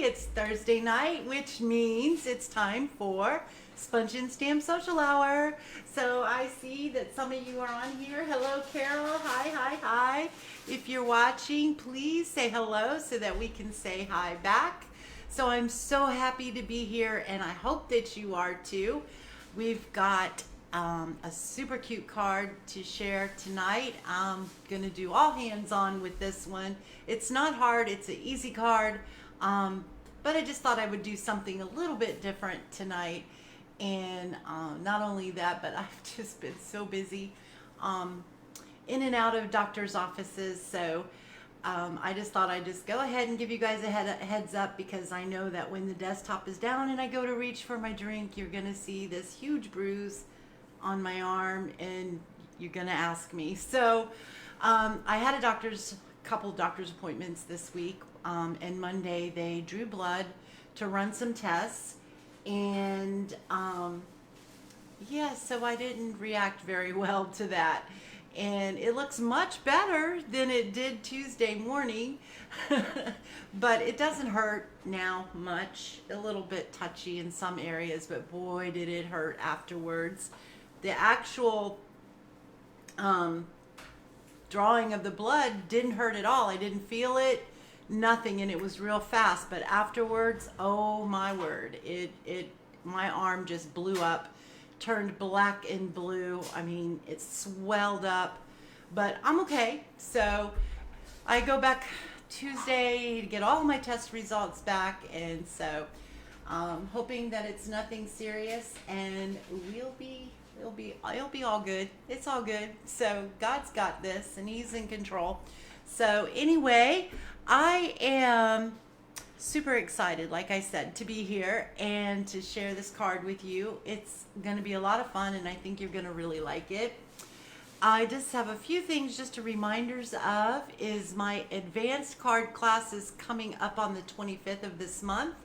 It's Thursday night, which means it's time for Sponge and Stamp Social Hour. So I see that some of you are on here. Hello, Carol. Hi, hi, hi. If you're watching, please say hello so that we can say hi back. So I'm so happy to be here, and I hope that you are too. We've got a super cute card to share tonight. I'm gonna do all hands on with this one. It's not hard, it's an easy card, but I just thought I would do something a little bit different tonight. And not only that, but I've just been so busy in and out of doctor's offices. So I just thought I'd just go ahead and give you guys a heads up, because I know that when the desktop is down and I go to reach for my drink, you're gonna see this huge bruise on my arm and you're gonna ask me. So I had a couple doctor's appointments this week, and Monday they drew blood to run some tests, and yeah, so I didn't react very well to that, and it looks much better than it did Tuesday morning. But it doesn't hurt now much. A little bit touchy in some areas, but boy did it hurt afterwards. The actual drawing of the blood didn't hurt at all. I didn't feel it, nothing, and it was real fast. But afterwards, oh my word, my arm just blew up, turned black and blue. I mean, it swelled up, but I'm okay. So I go back Tuesday to get all my test results back, and so hoping that it's nothing serious, and it'll be all good. It's all good. So God's got this, and He's in control. So anyway, I am super excited, like I said, to be here and to share this card with you. It's going to be a lot of fun, and I think you're going to really like it. I just have a few things just to reminders of. Is my advanced card class is coming up on the 25th of this month.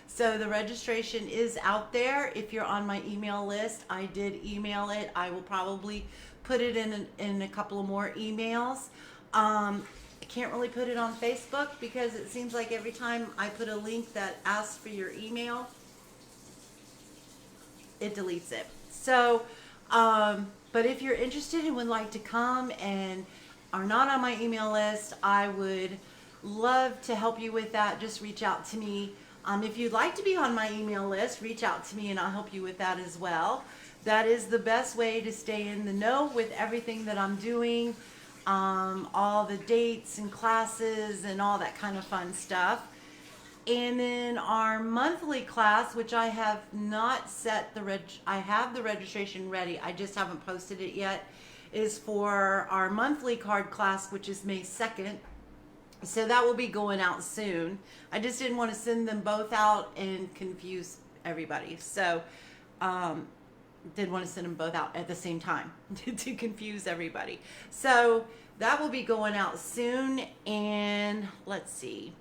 So the registration is out there. If you're on my email list, I did email it. I will probably put it in a couple of more emails. I can't really put it on Facebook because it seems like every time I put a link that asks for your email, it deletes it. So, but if you're interested and would like to come and are not on my email list, I would love to help you with that. Just reach out to me. If you'd like to be on my email list, reach out to me and I'll help you with that as well. That is the best way to stay in the know with everything that I'm doing, all the dates and classes and all that kind of fun stuff. And then our monthly class, which I have not set I have the registration ready, I just haven't posted it yet, is for our monthly card class, which is May 2nd. So that will be going out soon. I just didn't want to send them both out and confuse everybody. So didn't want to send them both out at the same time to confuse everybody. So that will be going out soon. And let's see.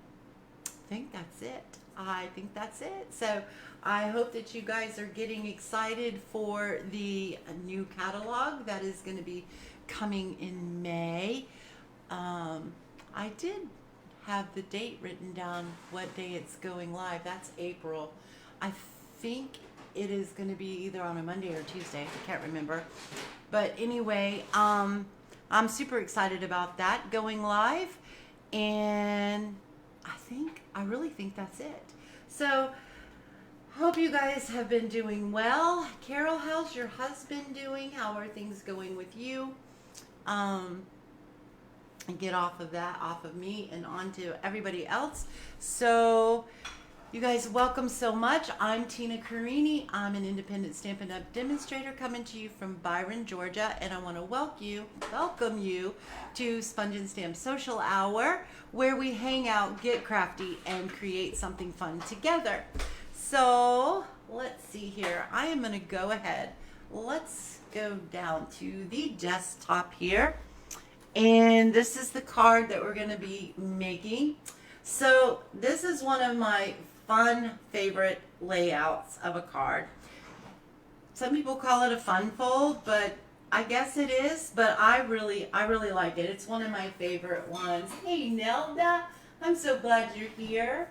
I think that's it. So I hope that you guys are getting excited for the new catalog that is going to be coming in May. I did have the date written down, what day it's going live. That's April. I think it is going to be either on a Monday or Tuesday. I can't remember. But anyway, I'm super excited about that going live. And I really think that's it. So hope you guys have been doing well. Carol, how's your husband doing? How are things going with you? And get off of me and on to everybody else. So you guys, welcome so much. I'm Tina Carini. I'm an independent Stampin' Up demonstrator coming to you from Byron, Georgia, and I want to welcome you to Sponge and Stamp Social Hour, where we hang out, get crafty, and create something fun together. So let's see here. I am going to go ahead. Let's go down to the desktop here. And this is the card that we're going to be making. So this is one of my fun favorite layouts of a card. Some people call it a fun fold, but I guess it is, but I really like it. It's one of my favorite ones. Hey Nelda, I'm so glad you're here.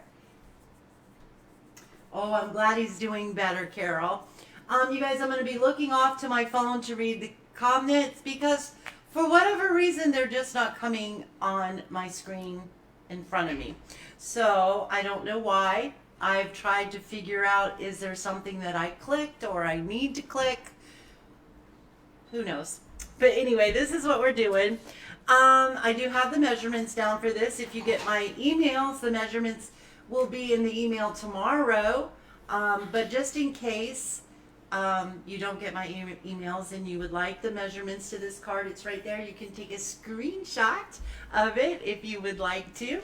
Oh, I'm glad he's doing better, Carol. You guys, I'm going to be looking off to my phone to read the comments because for whatever reason, they're just not coming on my screen in front of me. So I don't know why. I've tried to figure out, is there something that I clicked or I need to click? Who knows? But anyway, this is what we're doing. I do have the measurements down for this. If you get my emails, the measurements will be in the email tomorrow. But just in case you don't get my emails and you would like the measurements to this card, it's right there. You can take a screenshot of it if you would like to.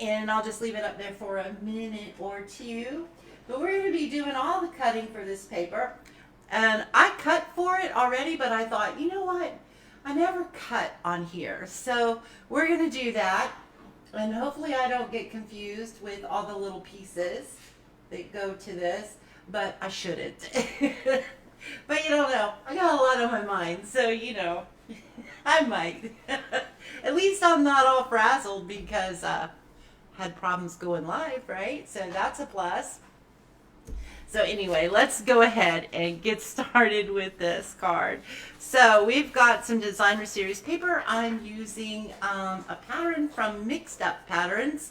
And I'll just leave it up there for a minute or two. But we're going to be doing all the cutting for this paper. And I cut for it already, but I thought, you know what? I never cut on here. So we're going to do that. And hopefully I don't get confused with all the little pieces that go to this. But I shouldn't. But you don't know. I got a lot on my mind. So, you know, I might. At least I'm not all frazzled because had problems going live, right? So that's a plus. So anyway, let's go ahead and get started with this card. So we've got some designer series paper. I'm using a pattern from Mixed Up Patterns,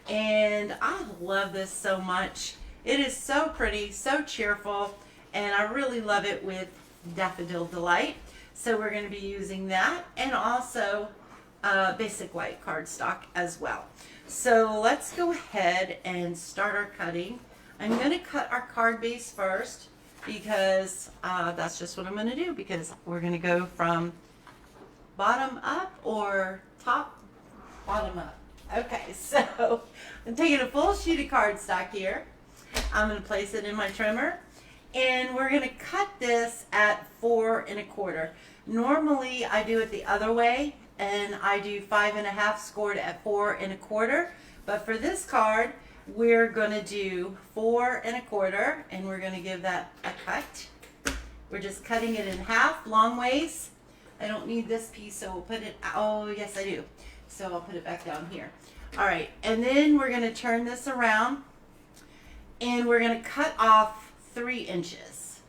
and I love this so much. It is so pretty, so cheerful, and I really love it with Daffodil Delight. So we're going to be using that, and also basic white cardstock as well. So let's go ahead and start our cutting. I'm going to cut our card base first because that's just what I'm going to do, because we're going to go from bottom up or top bottom up. Okay, so I'm taking a full sheet of cardstock here. I'm going to place it in my trimmer, and we're going to cut this at 4 1/4. Normally I do it the other way, and I do 5 1/2 scored at 4 1/4. But for this card, we're going to do 4 1/4, and we're going to give that a cut. We're just cutting it in half, long ways. I don't need this piece, so we'll put it, oh yes I do. So I'll put it back down here. All right, and then we're going to turn this around, and we're going to cut off 3 inches.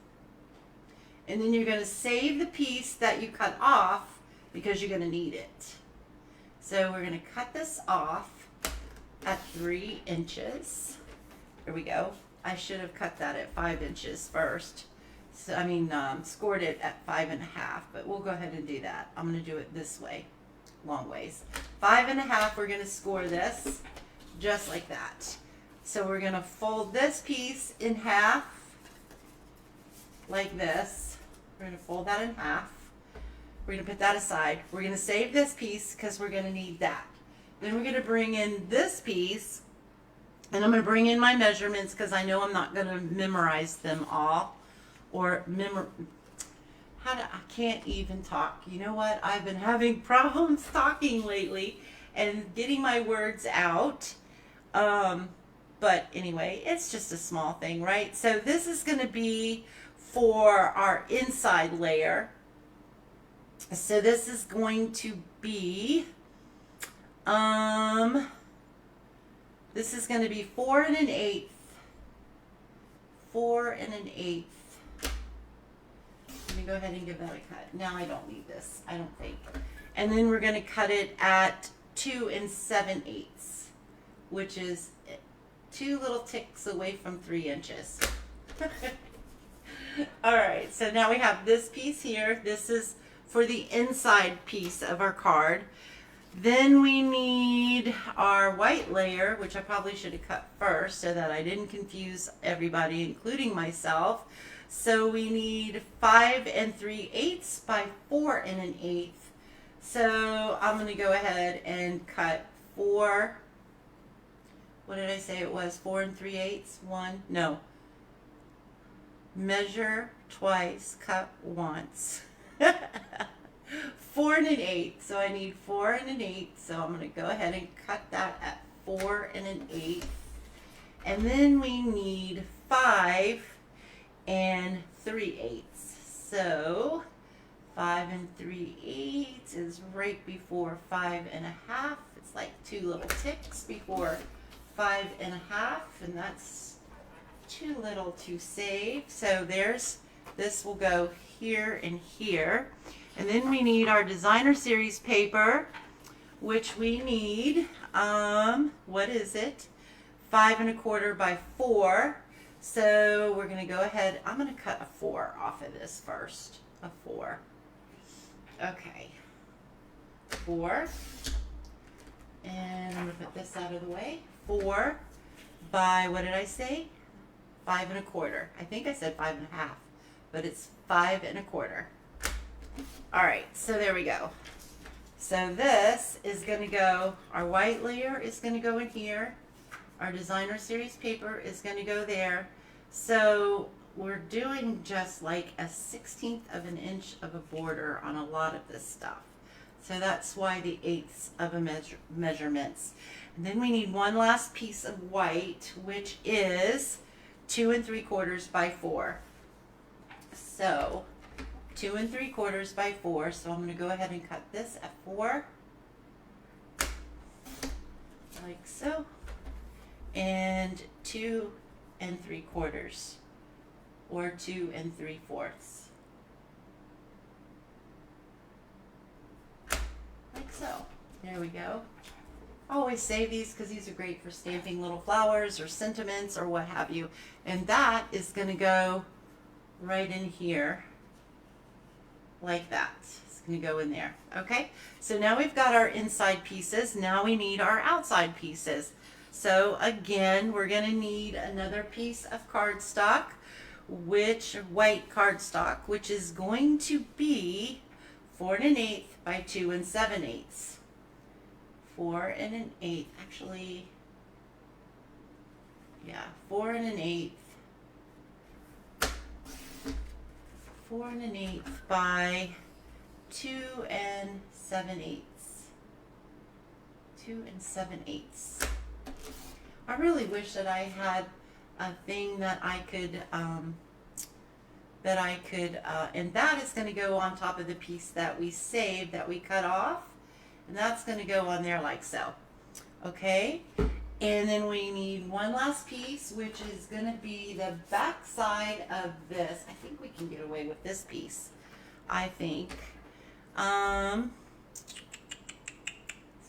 And then you're going to save the piece that you cut off because you're going to need it. So we're going to cut this off at 3 inches. Here we go. I should have cut that at 5 inches first. So I mean, scored it at 5 1/2, but we'll go ahead and do that. I'm going to do it this way, long ways. 5 1/2, we're going to score this just like that. So we're going to fold this piece in half like this. We're going to fold that in half. We're going to put that aside. We're going to save this piece because we're going to need that. Then we're going to bring in this piece, and I'm going to bring in my measurements because I know I'm not going to memorize them all, or I can't even talk. You know what? I've been having problems talking lately and getting my words out. But anyway, it's just a small thing, right? So this is going to be for our inside layer. So this is going to be, this is going to be 4 1/8. 4 1/8. Let me go ahead and give that a cut. Now I don't need this, I don't think. And then we're going to cut it at 2 7/8, which is 2 little ticks away from 3 inches. All right, so now we have this piece here. This is for the inside piece of our card. Then we need our white layer, which I probably should have cut first so that I didn't confuse everybody, including myself. So we need 5 3/8 by 4 1/8. So I'm going to go ahead and cut 4. What did I say it was? 4 3/8? 1? No. Measure twice, cut once. 4 1/8. So I need 4 1/8. So I'm going to go ahead and cut that at 4 1/8. And then we need 5 3/8. So 5 3/8 is right before 5 1/2. It's like 2 little ticks before 5 1/2, and that's too little to save. So this will go here and here. And then we need our designer series paper, which we need, what is it? 5 1/4 by 4. So we're going to go ahead, I'm going to cut a 4 off of this first. A 4. Okay. 4. And I'm going to put this out of the way. 4 by, what did I say? 5 1/4. I think I said 5 1/2, but it's 5 1/4. All right, so there we go. So this is going to go, our white layer is going to go in here. Our designer series paper is going to go there. So we're doing just like a 1/16 of an inch of a border on a lot of this stuff. So that's why the 1/8 of a measurements. And then we need one last piece of white, which is 2 3/4 by 4. So 2 3/4 by 4. So I'm going to go ahead and cut this at 4, like so, and 2 3/4, or 2 3/4, like so. There we go. I always save these because these are great for stamping little flowers or sentiments or what have you. And that is going to go right in here, like that. It's going to go in there. Okay, so now we've got our inside pieces. Now we need our outside pieces. So again, we're going to need another piece of cardstock, white cardstock, which is going to be 4 1/8 by 2 7/8. 4 1/8, actually, yeah, 4 1/8. 4 1/8 by 2 7/8. 2 7/8. I really wish that I had a thing that I could, and that is going to go on top of the piece that we saved, that we cut off, and that's going to go on there like so. Okay, and then we need one last piece, which is going to be the back side of this. I think we can get away with this piece. I think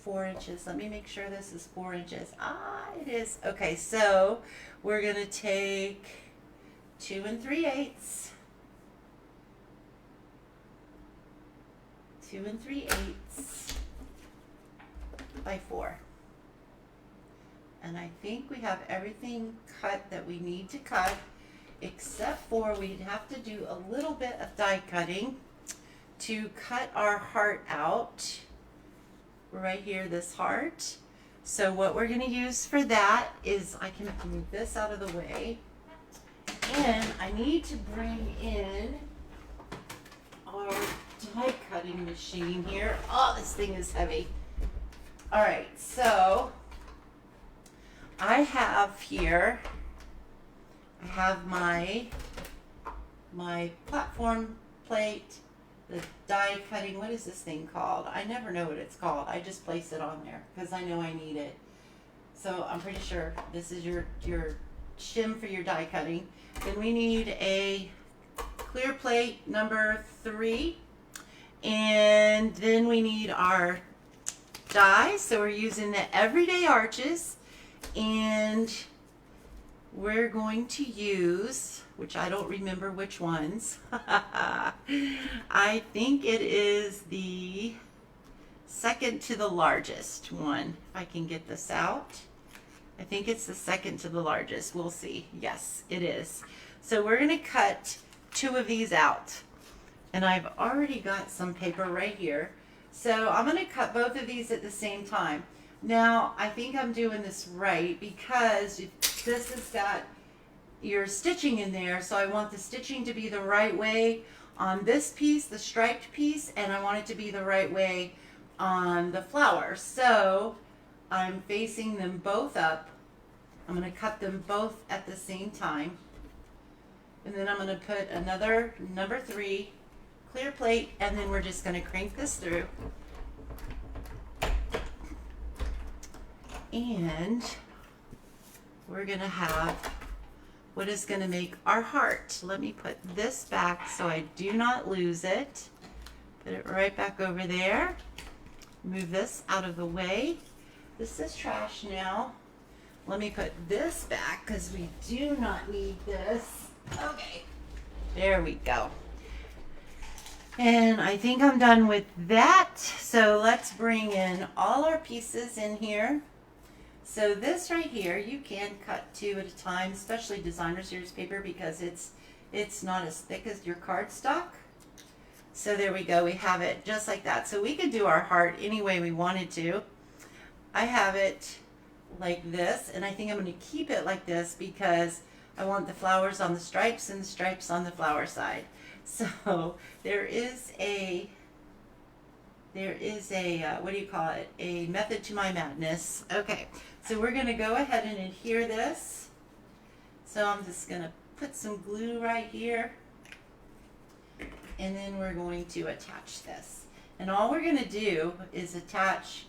4 inches. Let me make sure this is 4 inches. Ah, it is. Okay, so we're going to take 2 3/8. 2 3/8 by 4. And I think we have everything cut that we need to cut, except for we'd have to do a little bit of die cutting to cut our heart out. Right here, this heart. So what we're going to use for that is, I can move this out of the way, and I need to bring in our die cutting machine here. Oh, this thing is heavy. All right, so I have here, I have my platform plate, the die cutting. What is this thing called? I never know what it's called. I just place it on there because I know I need it. So I'm pretty sure this is your shim for your die cutting. Then we need a clear plate number 3, and then we need our die. So we're using the Everyday Arches, and we're going to use, which I don't remember which ones. I think it is the second to the largest one. If I can get this out. I think it's the second to the largest. We'll see. Yes, it is. So we're going to cut 2 of these out. And I've already got some paper right here. So I'm going to cut both of these at the same time. Now, I think I'm doing this right because this has got your stitching in there, so I want the stitching to be the right way on this piece, the striped piece, and I want it to be the right way on the flower. So I'm facing them both up. I'm going to cut them both at the same time, and then I'm going to put another number 3 clear plate, and then we're just going to crank this through. And we're going to have what is going to make our heart. Let me put this back so I do not lose it. Put it right back over there. Move this out of the way. This is trash now. Let me put this back because we do not need this. Okay, there we go. And I think I'm done with that. So let's bring in all our pieces in here. So this right here, you can cut 2 at a time, especially designer series paper, because it's not as thick as your cardstock. So there we go, we have it just like that. So we could do our heart any way we wanted to. I have it like this, and I think I'm going to keep it like this because I want the flowers on the stripes and the stripes on the flower side. So there is a what do you call it? A method to my madness. Okay, so we're going to go ahead and adhere this. So I'm just going to put some glue right here. And then we're going to attach this. And all we're going to do is attach,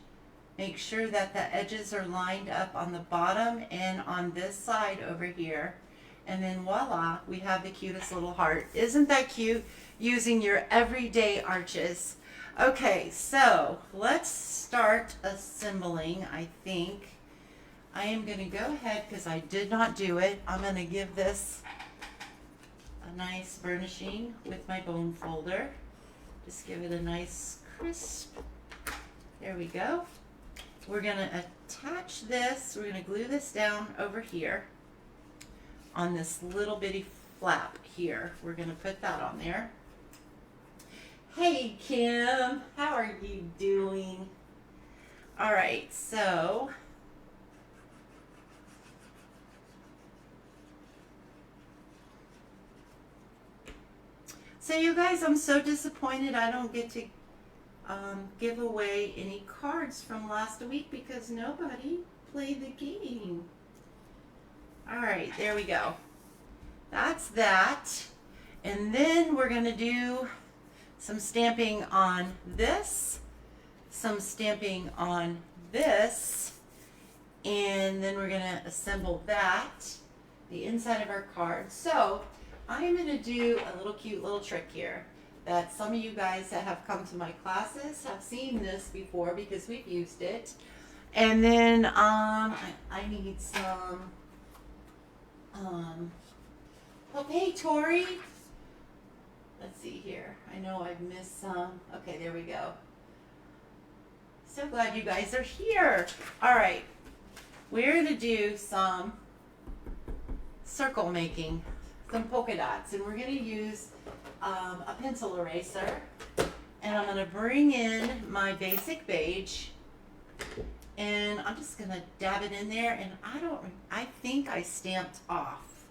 make sure that the edges are lined up on the bottom and on this side over here. And then voila, we have the cutest little heart. Isn't that cute? Using your everyday arches. Okay, so let's start assembling, I think. I am going to go ahead because I did not do it. I'm going to give this a nice burnishing with my bone folder. Just give it a nice crisp. There we go. We're going to attach this. We're going to glue this down over here on this little bitty flap here. We're going to put that on there. Hey Kim, how are you doing? All right, so you guys, I'm so disappointed I don't get to give away any cards from last week because nobody played the game. All right, there we go. That's that. And then we're going to do some stamping on this, some stamping on this, and then we're going to assemble that, the inside of our card. So I'm going to do a little cute little trick here that some of you guys that have come to my classes have seen this before because we've used it. And then I need some, oh hey Tori, let's see here. I know I've missed some. Okay, there we go. So glad you guys are here. All right, we're going to do some circle making, some polka dots, and we're going to use a pencil eraser. And I'm going to bring in my basic beige, and I'm just going to dab it in there. And I think I stamped off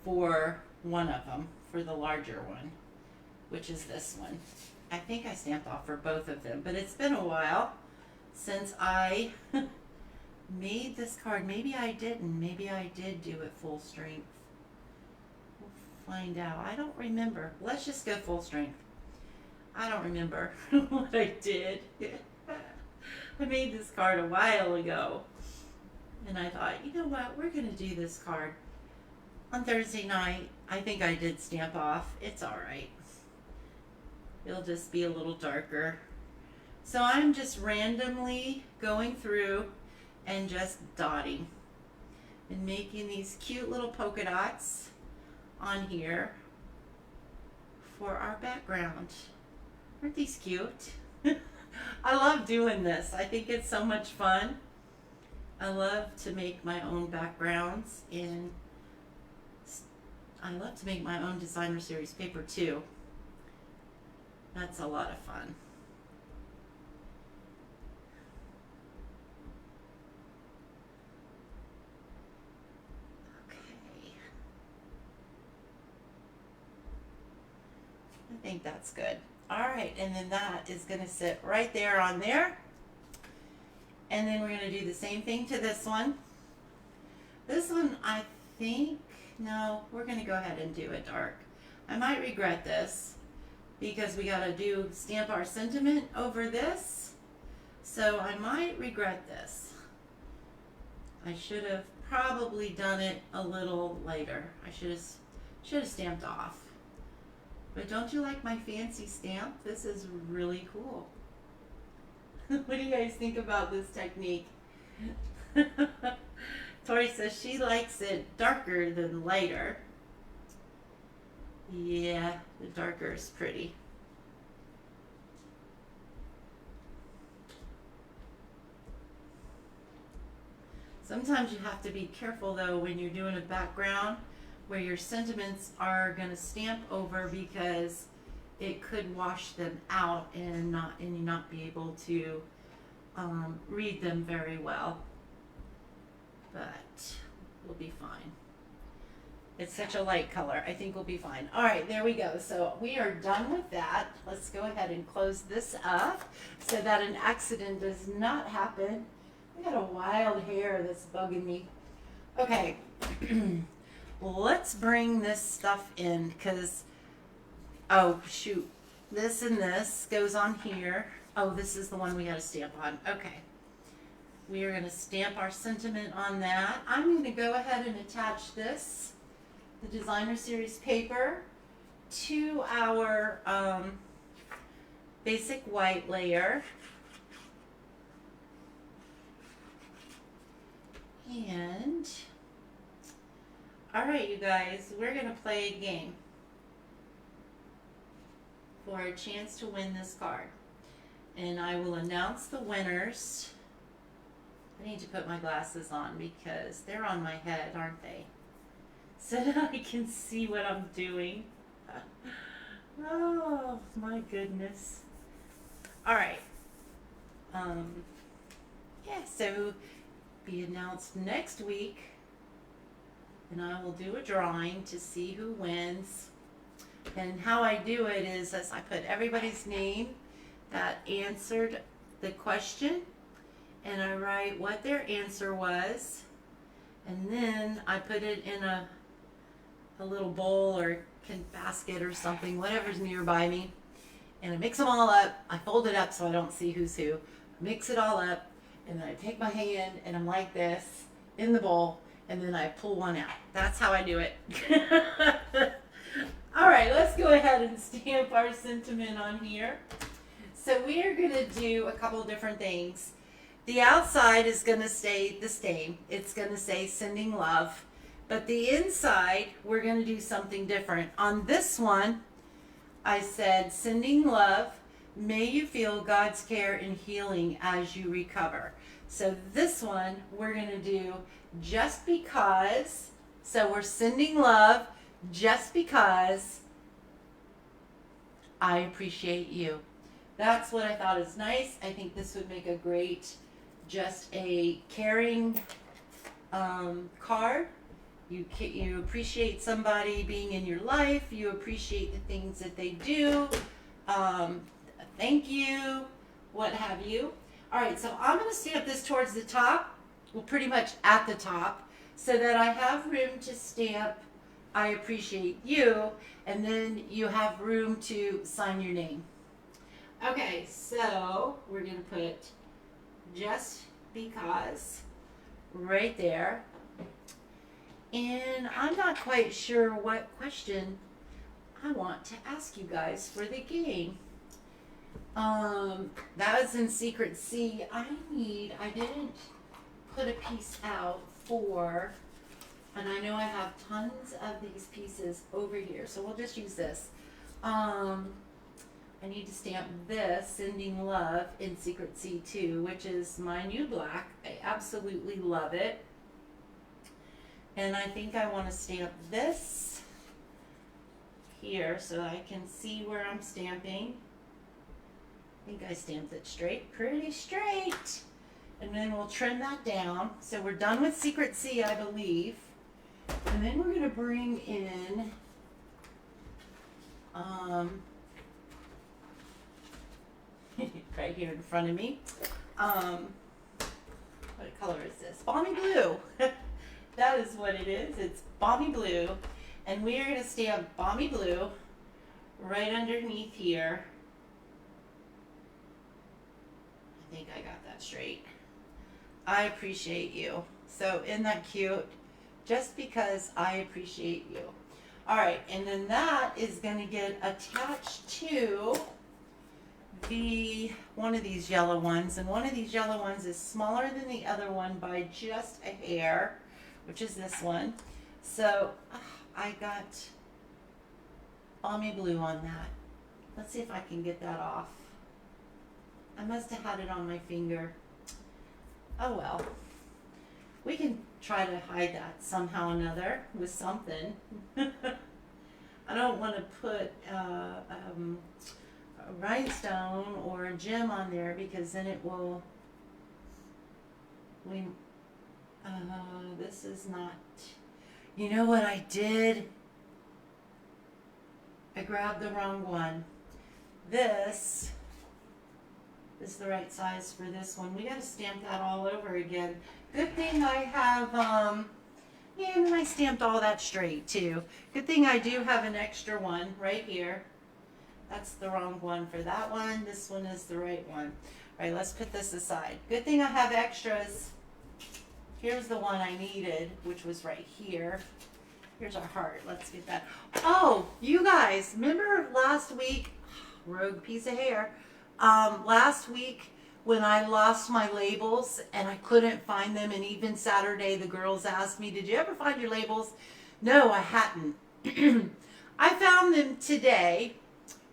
for one of them, for the larger one, which is this one. I think I stamped off for both of them, but it's been a while since I made this card. Maybe I didn't. Maybe I did do it full strength. We'll find out. I don't remember. Let's just go full strength. I don't remember what I did. I made this card a while ago, and I thought, you know what, we're going to do this card on Thursday night. I think I did stamp off. It's all right. It'll just be a little darker. So I'm just randomly going through and just dotting and making these cute little polka dots on here for our background. Aren't these cute? I love doing this. I think it's so much fun. I love to make my own backgrounds, and I love to make my own designer series paper too. That's a lot of fun. Okay. I think that's good. All right, and then that is going to sit right there on there. And then we're going to do the same thing to this one. This one, I think, no, we're going to go ahead and do it dark. I might regret this because we got to stamp our sentiment over this. So I might regret this. I should have probably done it a little later. I should have stamped off. But don't you like my fancy stamp? This is really cool. What do you guys think about this technique? Tori says she likes it darker than lighter. Yeah, the darker is pretty. Sometimes you have to be careful though when you're doing a background where your sentiments are going to stamp over, because it could wash them out and you not be able to read them very well. But we'll be fine. It's such a light color. I think we'll be fine. All right, there we go. So we are done with that. Let's go ahead and close this up so that an accident does not happen. I got a wild hair that's bugging me. Okay, let's bring this stuff in because, oh shoot, this and this goes on here. Oh, this is the one we got to stamp on. Okay. We are going to stamp our sentiment on that. I'm going to go ahead and attach this, the designer series paper, to our basic white layer. And, all right, you guys, we're going to play a game for a chance to win this card. And I will announce the winners. I need to put my glasses on because they're on my head, aren't they? So that I can see what I'm doing. Oh, my goodness. All right. Yeah, so be announced next week. And I will do a drawing to see who wins. And how I do it is as I put everybody's name that answered the question, and I write what their answer was, and then I put it in a little bowl or basket or something, whatever's nearby me, and I mix them all up. I fold it up so I don't see who's who. Mix it all up, and then I take my hand and I'm like this in the bowl, and then I pull one out. That's how I do it. All right, let's go ahead and stamp our sentiment on here. So we are going to do a couple different things. The outside is going to stay the same. It's going to say sending love. But the inside, we're going to do something different. On this one, I said, sending love. May you feel God's care and healing as you recover. So this one, we're going to do just because. So we're sending love just because I appreciate you. That's what I thought is nice. I think this would make a great, just a caring card. You appreciate somebody being in your life. You appreciate the things that they do. Thank you, what have you. All right, so I'm going to stamp this towards the top, well, pretty much at the top, so that I have room to stamp I appreciate you, and then you have room to sign your name. Okay, so we're going to put just because right there. And I'm not quite sure what question I want to ask you guys for the game. That was in Secret C. I didn't put a piece out for, and I know I have tons of these pieces over here, so we'll just use this. I need to stamp this, Sending Love, in Secret C2, which is my new black. I absolutely love it. And I think I want to stamp this here so I can see where I'm stamping. I think I stamped it straight, pretty straight. And then we'll trim that down. So we're done with Secret C, I believe. And then we're going to bring in right here in front of me. What color is this? Balmy blue. That is what it is. It's Balmy blue. And we are going to stamp Balmy blue right underneath here. I think I got that straight. I appreciate you. So isn't that cute? Just because I appreciate you. All right, and then that is going to get attached to the one of these yellow ones, and one of these yellow ones is smaller than the other one by just a hair, which is this one. So I got balmy blue on that. Let's see if I can get that off. I must have had it on my finger. Oh well. We can try to hide that somehow or another with something. I don't want to put a rhinestone or a gem on there because then it will, this is not, you know what I did? I grabbed the wrong one. This is the right size for this one. We got to stamp that all over again. Good thing I have, yeah, and I stamped all that straight too. Good thing I do have an extra one right here. That's the wrong one for that one. This one is the right one. All right, let's put this aside. Good thing I have extras. Here's the one I needed, which was right here. Here's our heart. Let's get that. Oh, you guys, remember last week, rogue piece of hair, last week when I lost my labels and I couldn't find them, and even Saturday the girls asked me, did you ever find your labels? No, I hadn't. I found them today,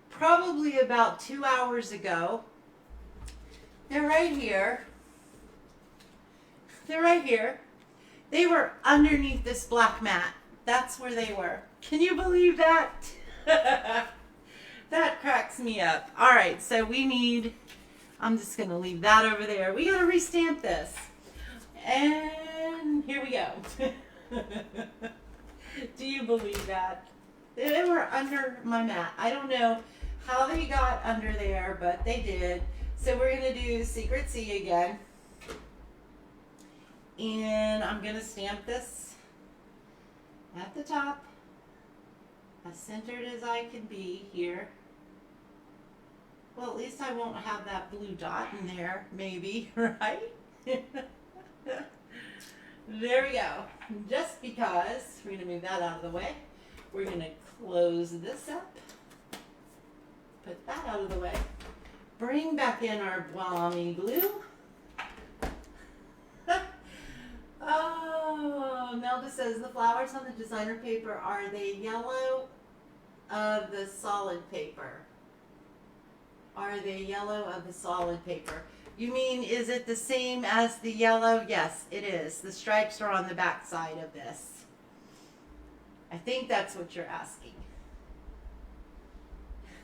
probably about 2 hours ago. They're right here. They're right here. They were underneath this black mat. That's where they were. Can you believe that? That cracks me up. All right, so we need, I'm just going to leave that over there. We got to restamp this. And here we go. Do you believe that? They were under my mat. I don't know how they got under there, but they did. So we're going to do Secret C again. And I'm going to stamp this at the top, as centered as I can be here. Well, at least I won't have that blue dot in there, maybe, right? There we go. Just because, we're going to move that out of the way. We're going to close this up. Put that out of the way. Bring back in our balmy blue. Oh, Melda says the flowers on the designer paper, are they yellow of the solid paper? Are they yellow of the solid paper? You mean, is it the same as the yellow? Yes, it is. The stripes are on the back side of this. I think that's what you're asking.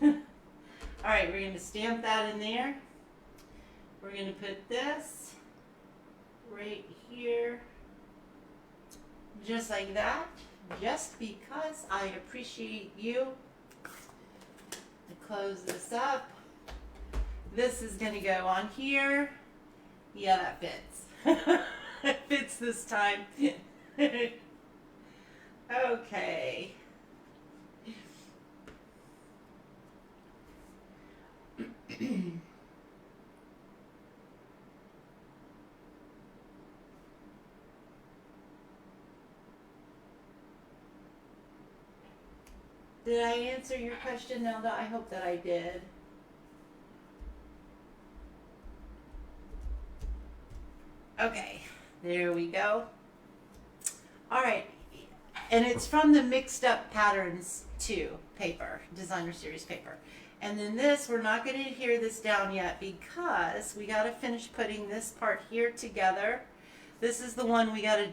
All right, we're going to stamp that in there. We're going to put this right here, just like that, just because I appreciate you. To close this up. This is going to go on here. Yeah, that fits. It fits this time. Okay. Did I answer your question, Nelda? I hope that I did. Okay, there we go. All right, and it's from the Mixed Up Patterns 2 paper, designer series paper. And then this, we're not going to adhere this down yet because we got to finish putting this part here together. This is the one we got to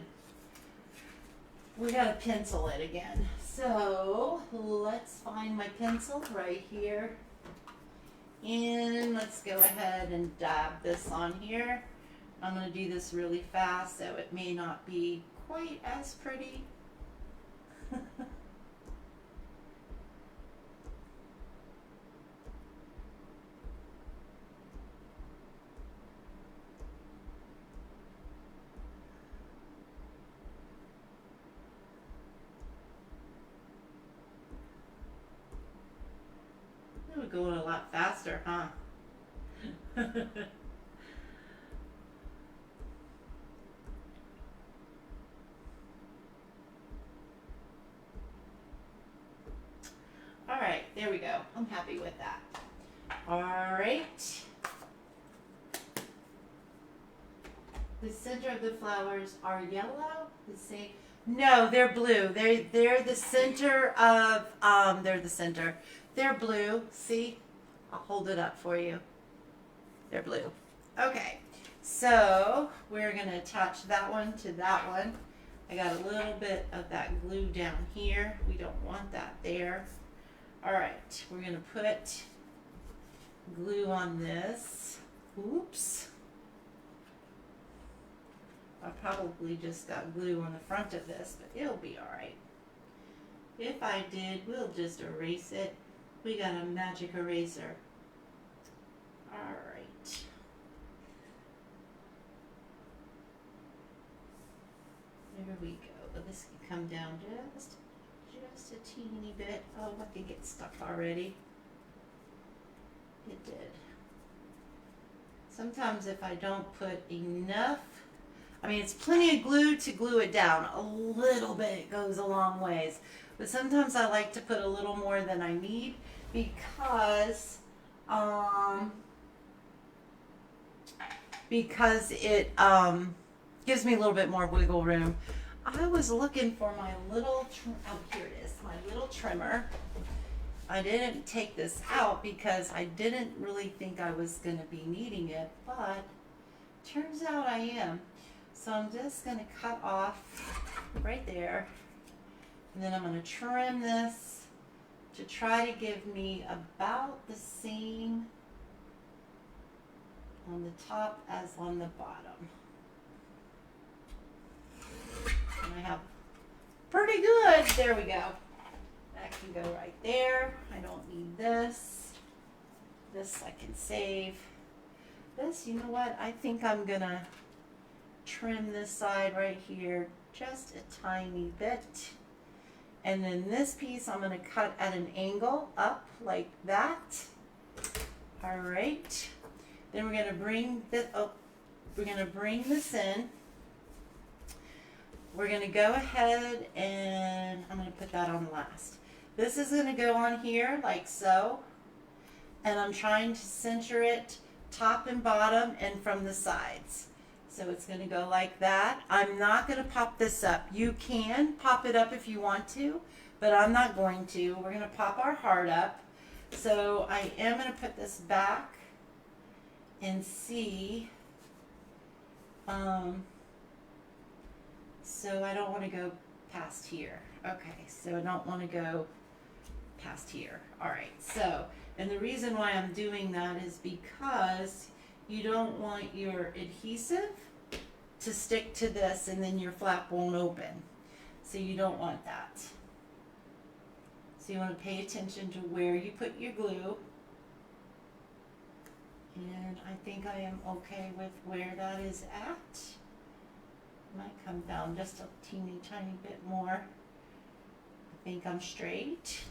pencil it again. So let's find my pencil right here. And let's go ahead and dab this on here. I'm going to do this really fast, so it may not be quite as pretty. It would go a lot faster, huh? go. I'm happy with that. All right. The center of the flowers are yellow. The same. No, they're blue. They're the center of they're the center. They're blue. See? I'll hold it up for you. They're blue. Okay. So we're gonna attach that one to that one. I got a little bit of that glue down here. We don't want that there. All right, we're gonna put glue on this. Oops. I probably just got glue on the front of this, but it'll be all right. If I did, we'll just erase it. We got a magic eraser. All right. There we go. This can come down just a teeny bit. Oh, I think it's stuck already. It did. Sometimes if I don't put enough, I mean, it's plenty of glue to glue it down. A little bit goes a long ways. But sometimes I like to put a little more than I need because it gives me a little bit more wiggle room. I was looking for my little, oh, here it is, my little trimmer. I didn't take this out because I didn't really think I was going to be needing it, but turns out I am. So I'm just going to cut off right there, and then I'm going to trim this to try to give me about the same on the top as on the bottom. And I have pretty good, there we go. That can go right there. I don't need this. This I can save. This, you know what? I think I'm gonna trim this side right here just a tiny bit. And then this piece I'm gonna cut at an angle up like that. All right. Then we're gonna bring this, we're gonna bring this in. We're gonna go ahead and I'm gonna put that on last. This is gonna go on here like so. And I'm trying to center it top and bottom and from the sides. So it's gonna go like that. I'm not gonna pop this up. You can pop it up if you want to, but I'm not going to. We're gonna pop our heart up. So I am gonna put this back and see. So I don't want to go past here. Okay, so I don't want to go past here. All right, so, and the reason why I'm doing that is because you don't want your adhesive to stick to this and then your flap won't open. So you don't want that. So you want to pay attention to where you put your glue. And I think I am okay with where that is at. Might come down just a teeny tiny bit more. I think I'm straight.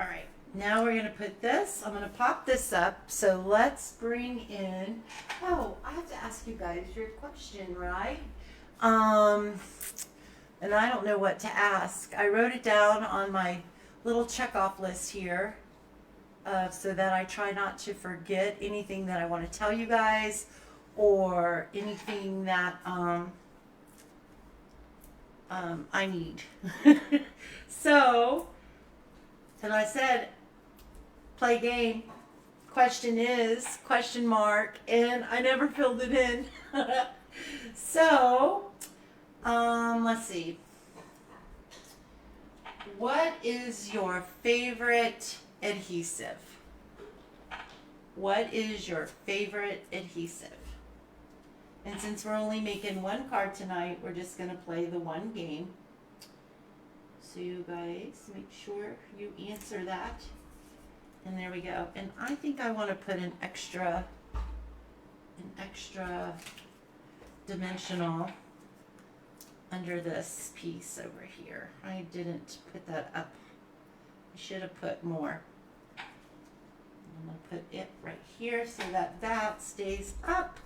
All right, now we're gonna put this, I'm gonna pop this up. So let's bring in, oh, I have to ask you guys your question, right? And I don't know what to ask. I wrote it down on my little checkoff list here so that I try not to forget anything that I want to tell you guys or anything that I need. So, and I said, play game, question is, question mark, and I never filled it in. So, let's see. What is your favorite adhesive? What is your favorite adhesive? And since we're only making one card tonight, we're just going to play the one game. So you guys make sure you answer that. And there we go. And I think I want to put an extra dimensional under this piece over here. I didn't put that up. I should have put more. I'm going to put it right here so that that stays up,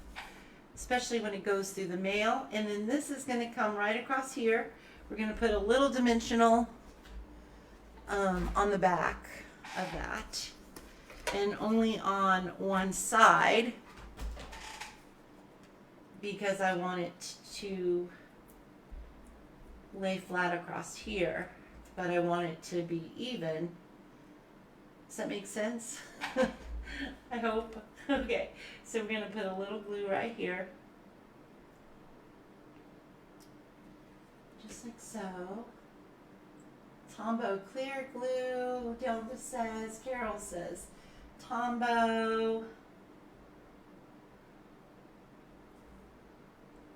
especially when it goes through the mail. And then this is going to come right across here. We're going to put a little dimensional on the back. of that, and only on one side because I want it to lay flat across here, but I want it to be even. Does that make sense? I hope. Okay, so we're going to put a little glue right here. Just like so. Tombow clear glue, Delta says, Carol says, Tombow.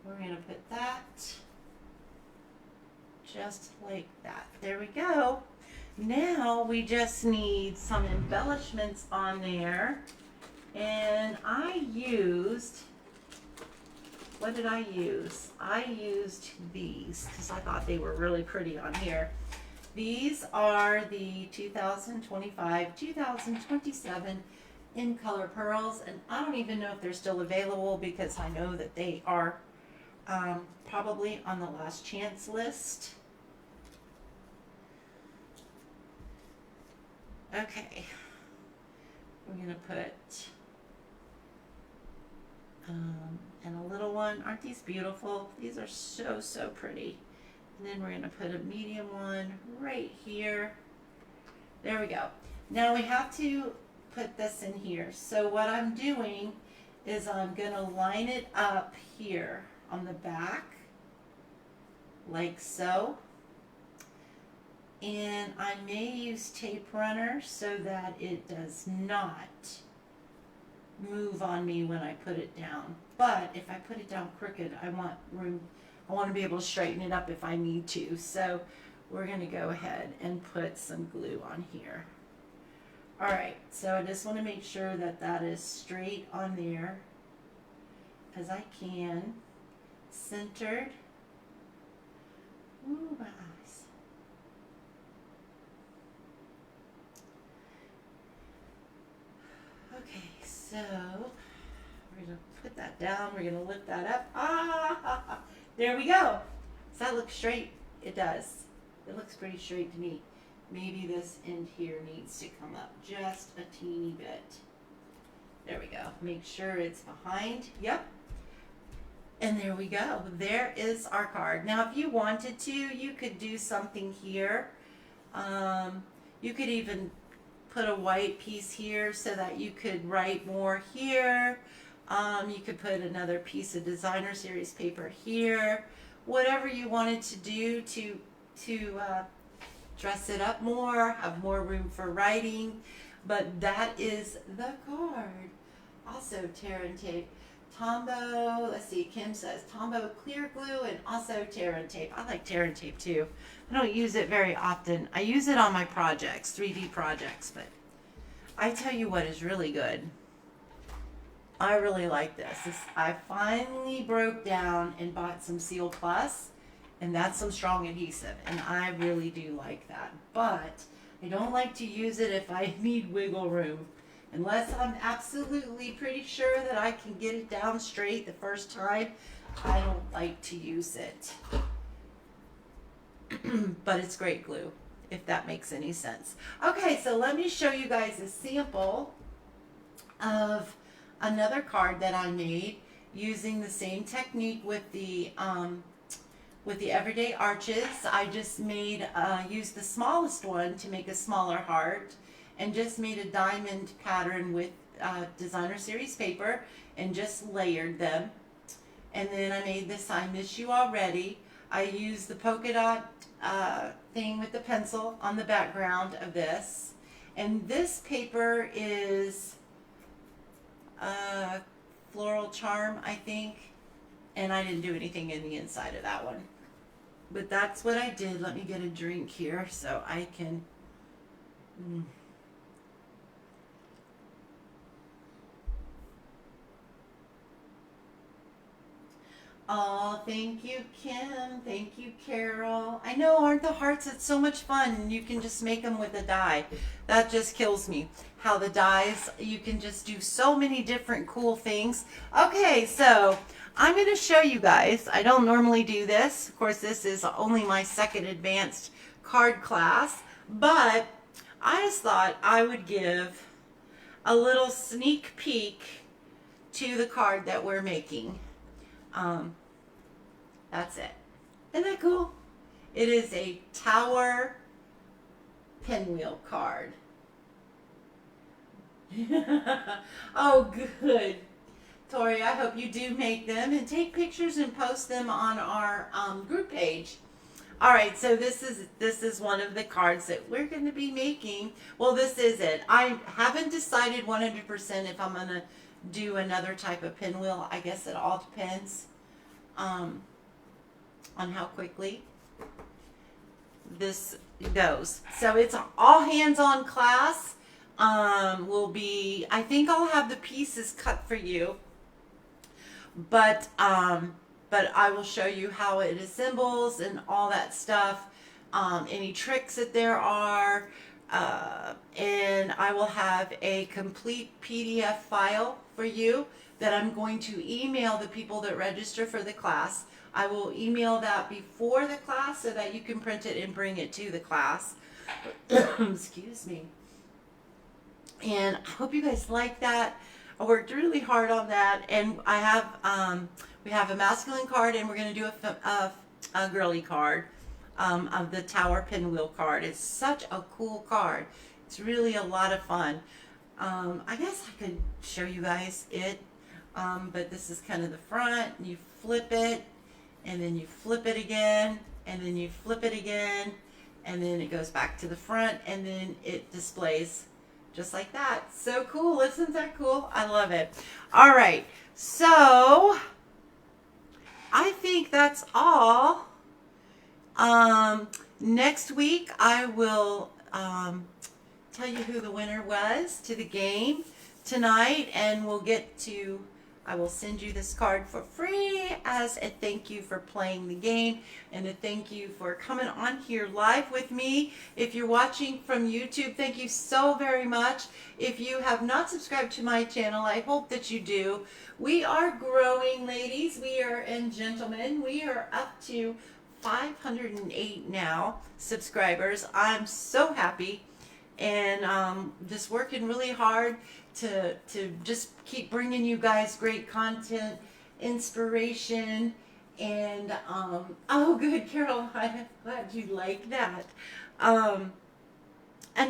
We're going to put that just like that. There we go. Now we just need some embellishments on there. And I used, what did I use? I used these because I thought they were really pretty on here. These are the 2025-2027 in color pearls, and I don't even know if they're still available because I know that they are probably on the last chance list. Okay, we're gonna put and a little one. Aren't these beautiful? These are so pretty. And then we're going to put a medium one right here. There we go. Now we have to put this in here. So what I'm doing is I'm going to line it up here on the back, like so. And I may use tape runner so that it does not move on me when I put it down. But if I put it down crooked, I want room. I want to be able to straighten it up if I need to. So we're going to go ahead and put some glue on here. All right, so I just want to make sure that that is straight on there as I can. Centered. Ooh, my eyes. Okay, so we're going to put that down. We're going to lift that up. Ah, there we go. Does that look straight? It does. It looks pretty straight to me. Maybe this end here needs to come up just a teeny bit. There we go. Make sure it's behind. Yep. And there we go. There is our card. Now, if you wanted to, you could do something here. You could even put a white piece here so that you could write more here. You could put another piece of designer series paper here. Whatever you wanted to do to dress it up more, have more room for writing. But that is the card. Also tear and tape. Tombow, let's see, Kim says Tombow clear glue and also tear and tape. I like tear and tape too. I don't use it very often. I use it on my projects, 3D projects, but I tell you what is really good. I really like this. I finally broke down and bought some Seal Plus, and that's some strong adhesive, and I really do like that. But I don't like to use it if I need wiggle room. Unless I'm absolutely pretty sure that I can get it down straight the first time, I don't like to use it. But it's great glue, if that makes any sense. Okay, so let me show you guys a sample of another card that I made using the same technique with the everyday arches. I just made used the smallest one to make a smaller heart, and just made a diamond pattern with designer series paper and just layered them. And then I made this I Miss You Already. I used the polka dot thing with the pencil on the background of this. And this paper is Floral Charm, I think. And I didn't do anything in the inside of that one. But that's what I did. Let me get a drink here so I can... Oh, thank you, Kim. Thank you, Carol. I know, aren't the hearts? It's so much fun. You can just make them with a die. That just kills me. How the dies, you can just do so many different cool things. Okay, so I'm going to show you guys. I don't normally do this. Of course, this is only my second advanced card class, but I just thought I would give a little sneak peek to the card that we're making. That's it. Isn't that cool? It is a tower pinwheel card. Oh, good. Tori, I hope you do make them and take pictures and post them on our group page. All right, so this is one of the cards that we're going to be making. Well, this is it. I haven't decided 100% if I'm going to do another type of pinwheel. I guess it all depends on how quickly this goes. So it's all hands-on class. I think I'll have the pieces cut for you, but I will show you how it assembles and all that stuff, any tricks that there are, and I will have a complete PDF file for you that I'm going to email the people that register for the class. I will email that before the class so that you can print it and bring it to the class. Excuse me. And I hope you guys like that. I worked really hard on that, and I have we have a masculine card, and we're going to do a girly card of the tower pinwheel card. It's such a cool card. It's really a lot of fun. I guess I could show you guys it, but this is kind of the front. You flip it, and then you flip it again, and then you flip it again, and then it goes back to the front, and then it displays just like that. So cool. Isn't that cool? I love it. All right. So I think that's all. Next week I will tell you who the winner was to the game tonight, and I will send you this card for free as a thank you for playing the game and a thank you for coming on here live with me. If you're watching from YouTube, thank you so very much. If you have not subscribed to my channel, I hope that you do. We are growing, ladies. And gentlemen. We are up to 508 now subscribers. I'm so happy, and just working really hard to just keep bringing you guys great content, inspiration, and oh good, Carol, I'm glad you like that, and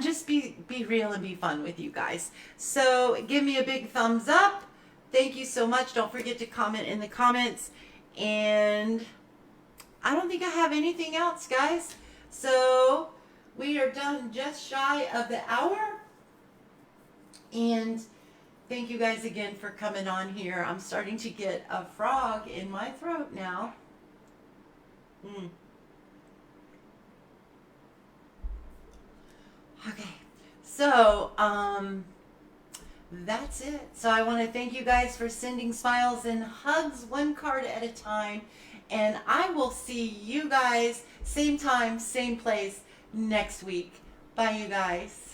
just be real and be fun with you guys. So give me a big thumbs up. Thank you so much. Don't forget to comment in the comments, and I don't think I have anything else, guys. So we are done just shy of the hour. And thank you guys again for coming on here. I'm starting to get a frog in my throat now. Okay, so that's it. So I want to thank you guys for sending smiles and hugs, one card at a time. And I will see you guys same time, same place next week. Bye, you guys.